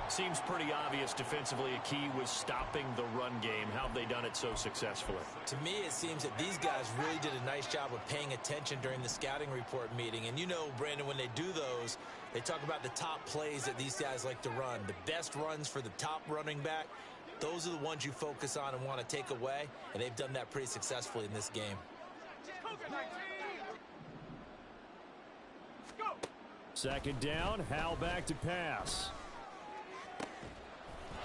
Seems pretty obvious defensively a key was stopping the run game. How have they done it so successfully? To me, it seems that these guys really did a nice job of paying attention during the scouting report meeting. And you know, Brandon, when they do those, they talk about the top plays that these guys like to run. The best runs for the top running back, those are the ones you focus on and want to take away. And they've done that pretty successfully in this game. 2nd down, Hal back to pass.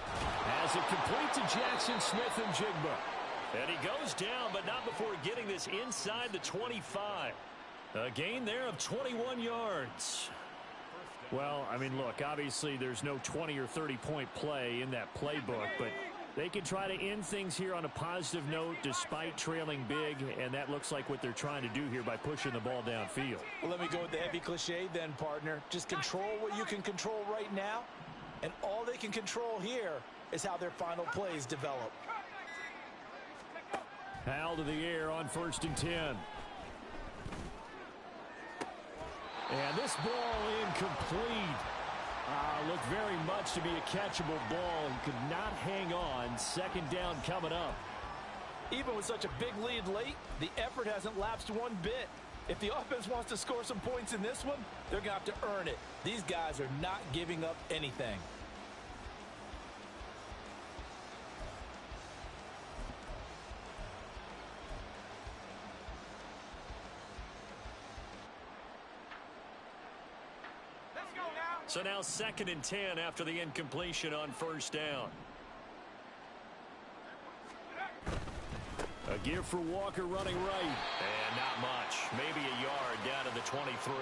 Has it complete to Jackson Smith-Njigba. And he goes down, but not before getting this inside the 25. A gain there of 21 yards. Well, I mean, look, obviously there's no 20 or 30-point play in that playbook, but they can try to end things here on a positive note despite trailing big, and that looks like what they're trying to do here by pushing the ball downfield. Well, let me go with the heavy cliche then, partner. Just control what you can control right now, and all they can control here is how their final plays develop. Hal to the air on 1st and 10. And this ball incomplete. Looked very much to be a catchable ball. He could not hang on. 2nd down coming up. Even with such a big lead late, the effort hasn't lapsed one bit. If the offense wants to score some points in this one, they're going to have to earn it. These guys are not giving up anything. So now 2nd and 10 after the incompletion on 1st down. A give for Walker running right. And not much. Maybe a yard down to the 23.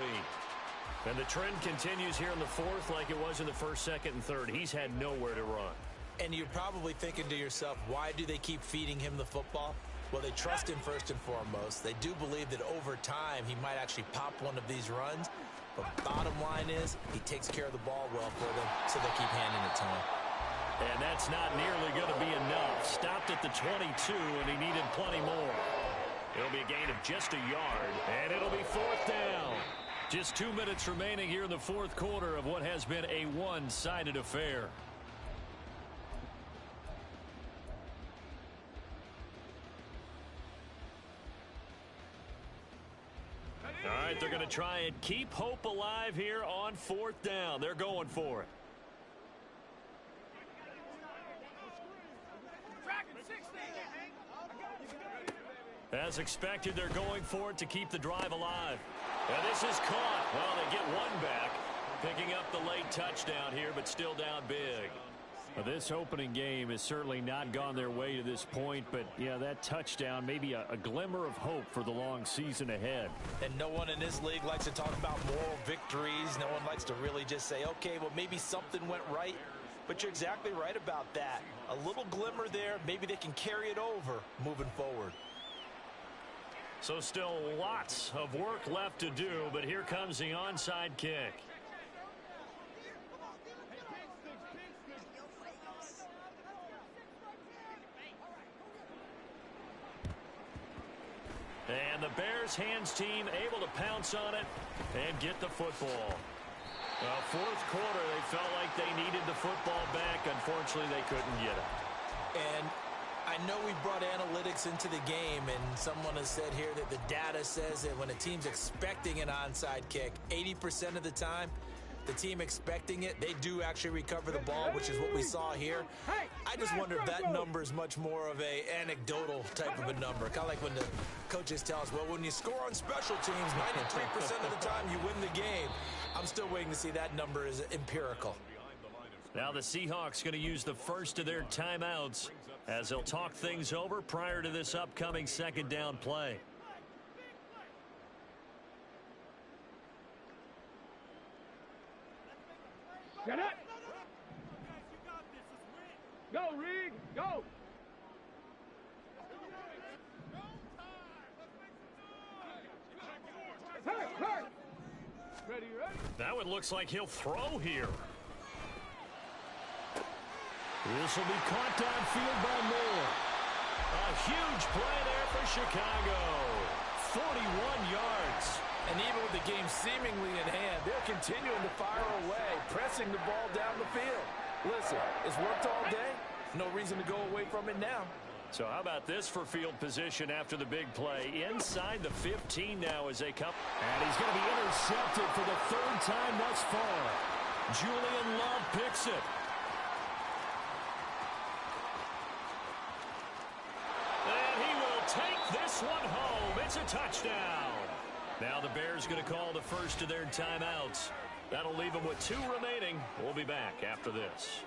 And the trend continues here in the 4th like it was in the 1st, 2nd, and 3rd. He's had nowhere to run. And you're probably thinking to yourself, why do they keep feeding him the football? Well, they trust him first and foremost. They do believe that over time he might actually pop one of these runs. But bottom line is he takes care of the ball well for them, so they keep handing it to him. And that's not nearly going to be enough. Stopped at the 22, and he needed plenty more. It'll be a gain of just a yard, and it'll be 4th down. Just 2 minutes remaining here in the 4th quarter of what has been a one-sided affair. All right, they're going to try and keep hope alive here on 4th down. They're going for it. As expected, they're going for it to keep the drive alive. And this is caught. Well, they get one back, picking up the late touchdown here, but still down big. Well, this opening game has certainly not gone their way to this point, but, yeah, that touchdown, maybe a glimmer of hope for the long season ahead. And no one in this league likes to talk about moral victories. No one likes to really just say, okay, well, maybe something went right. But you're exactly right about that. A little glimmer there. Maybe they can carry it over moving forward. So still lots of work left to do, but here comes the onside kick. And the Bears hands team able to pounce on it and get the football. Well, 4th quarter, they felt like they needed the football back. Unfortunately, they couldn't get it. And I know we brought analytics into the game, and someone has said here that the data says that when a team's expecting an onside kick, 80% of the time, the team expecting it, they do actually recover the ball, which is what we saw here. I just wonder if that number is much more of a anecdotal type of a number. Kind of like when the coaches tell us, well, when you score on special teams, 93% of the time you win the game. I'm still waiting to see that number is empirical. Now the Seahawks going to use the first of their timeouts as they'll talk things over prior to this upcoming 2nd down play. Get it! Go, Reed! Go! Hey! Ready? Now it looks like he'll throw here. This will be caught downfield by Moore. A huge play there for Chicago. 41 yards. And even with the game seemingly in hand, they're continuing to fire away, pressing the ball down the field. Listen, it's worked all day. No reason to go away from it now. So how about this for field position after the big play? Inside the 15 now as they come. And he's going to be intercepted for the 3rd time thus far. Julian Love picks it. And he will take this one home. It's a touchdown. Now the Bears going to call the first of their timeouts. That'll leave them with 2 remaining. We'll be back after this.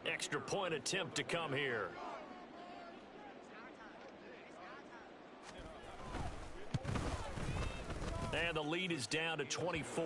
Extra point attempt to come here. And the lead is down to 24.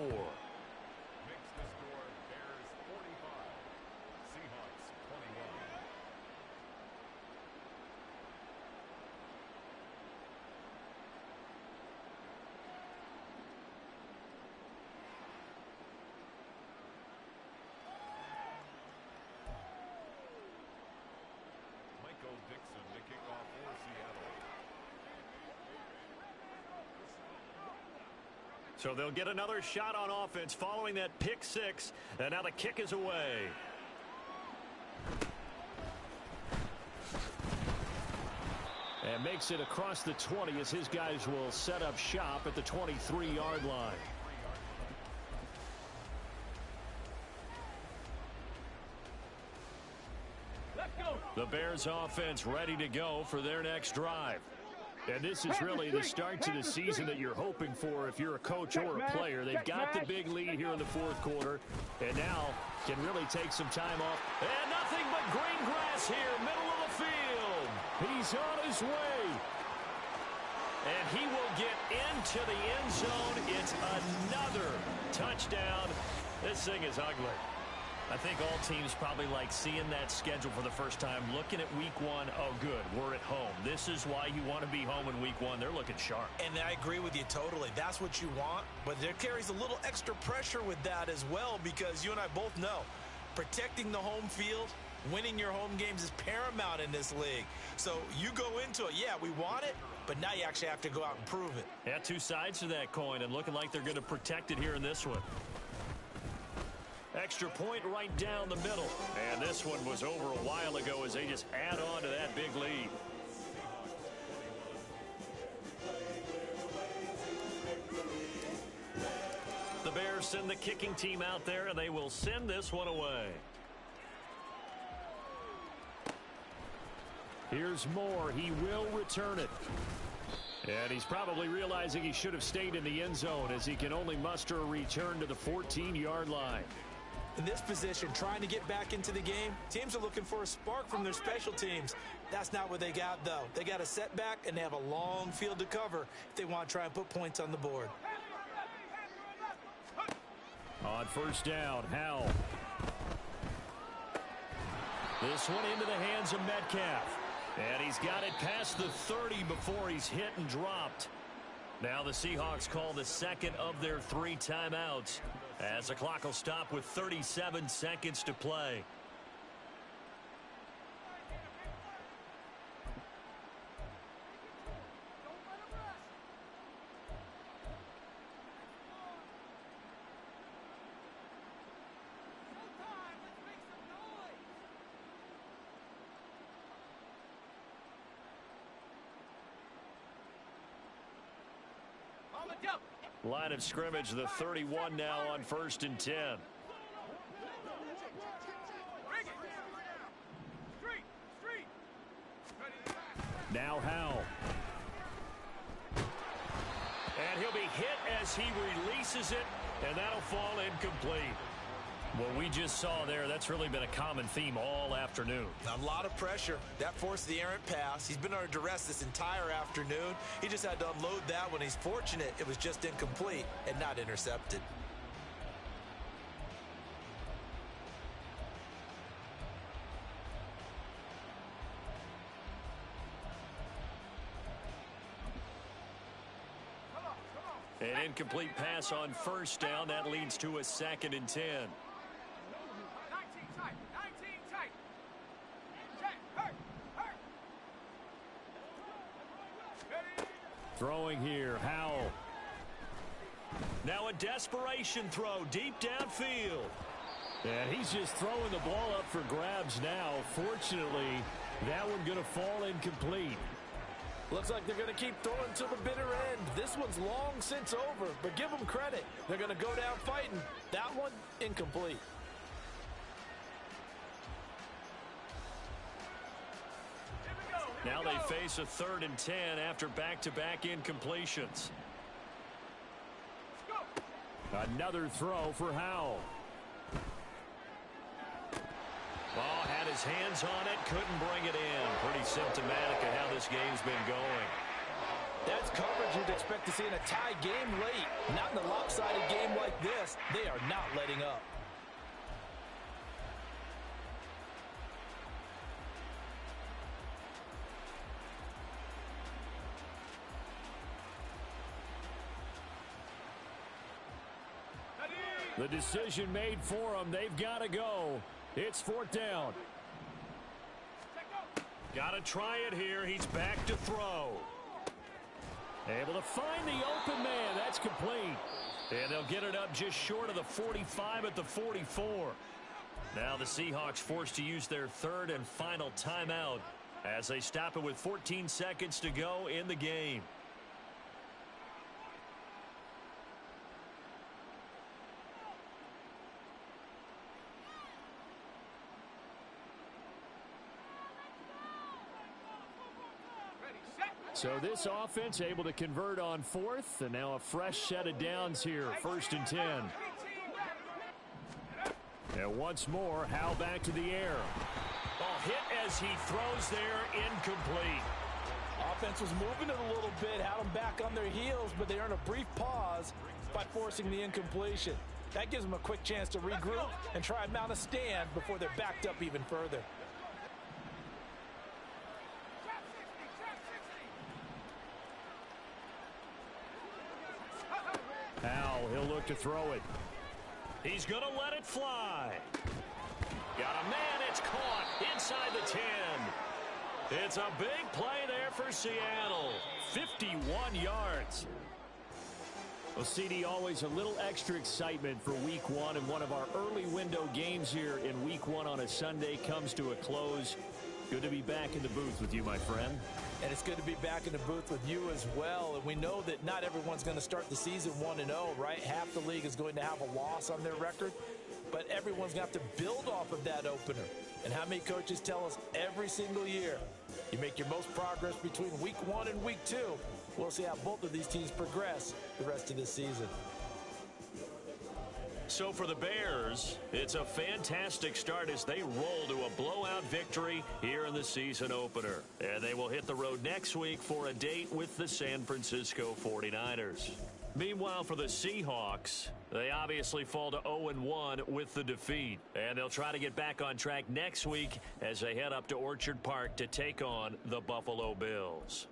So they'll get another shot on offense following that pick 6. And now the kick is away. And makes it across the 20 as his guys will set up shop at the 23-yard line. Let's go! The Bears offense ready to go for their next drive. And this is really the start to the season that you're hoping for if you're a coach or a player. They've got the big lead here in the 4th quarter, and now can really take some time off. And nothing but green grass here, middle of the field. He's on his way. And he will get into the end zone. It's another touchdown. This thing is ugly. I think all teams probably like seeing that schedule for the first time, looking at week 1. Oh, good, we're at home. This is why you want to be home in week 1. They're looking sharp. And I agree with you totally. That's what you want. But there carries a little extra pressure with that as well, because you and I both know protecting the home field, winning your home games is paramount in this league. So you go into it, yeah, we want it, but now you actually have to go out and prove it. Yeah, 2 sides to that coin, and looking like they're going to protect it here in this one. Extra point right down the middle. And this one was over a while ago as they just add on to that big lead. The Bears send the kicking team out there, and they will send this one away. Here's Moore. He will return it. And he's probably realizing he should have stayed in the end zone as he can only muster a return to the 14-yard line. In this position, trying to get back into the game, teams are looking for a spark from their special teams. That's not what they got, though. They got a setback, and they have a long field to cover if they want to try and put points on the board. On first down, Howell. This one into the hands of Metcalf. And he's got it past the 30 before he's hit and dropped. Now the Seahawks call the second of their 3 timeouts as the clock will stop with 37 seconds to play. Line of scrimmage, the 31 now on 1st and 10. Now Howell. And he'll be hit as he releases it, and that'll fall incomplete. What we just saw there, that's really been a common theme all afternoon. A lot of pressure. That forced the errant pass. He's been under duress this entire afternoon. He just had to unload that when he's fortunate it was just incomplete and not intercepted. An incomplete pass on first down. That leads to a 2nd and 10. Throwing here, Howell. Now a desperation throw deep downfield. And he's just throwing the ball up for grabs now. Fortunately, that one going to fall incomplete. Looks like they're going to keep throwing to the bitter end. This one's long since over, but give them credit. They're going to go down fighting. That one, incomplete. Now they face a 3rd and 10 after back-to-back incompletions. Another throw for Howell. Ball had his hands on it, couldn't bring it in. Pretty symptomatic of how this game's been going. That's coverage you'd expect to see in a tie game late. Not in a lopsided game like this. They are not letting up. The decision made for them. They've got to go. It's 4th down. Got to try it here. He's back to throw. Able to find the open man. That's complete. And they'll get it up just short of the 45 at the 44. Now the Seahawks forced to use their 3rd and final timeout as they stop it with 14 seconds to go in the game. So this offense able to convert on 4th, and now a fresh set of downs here, 1st and 10. And once more, Howell back to the air. Ball hit as he throws there, incomplete. Offense was moving it a little bit, had them back on their heels, but they earn a brief pause by forcing the incompletion. That gives them a quick chance to regroup and try and mount a stand before they're backed up even further. Howell, he'll look to throw it. He's going to let it fly. Got a man, it's caught inside the 10. It's a big play there for Seattle. 51 yards. Well, CD, always a little extra excitement for Week 1, and one of our early window games here in Week 1 on a Sunday comes to a close. Good to be back in the booth with you, my friend. And it's good to be back in the booth with you as well. And we know that not everyone's going to start the season 1-0, right? Half the league is going to have a loss on their record, but everyone's going to have to build off of that opener. And how many coaches tell us every single year, you make your most progress between Week 1 and Week 2. We'll see how both of these teams progress the rest of this season. So for the Bears, it's a fantastic start as they roll to a blowout victory here in the season opener. And they will hit the road next week for a date with the San Francisco 49ers. Meanwhile, for the Seahawks, they obviously fall to 0-1 with the defeat. And they'll try to get back on track next week as they head up to Orchard Park to take on the Buffalo Bills.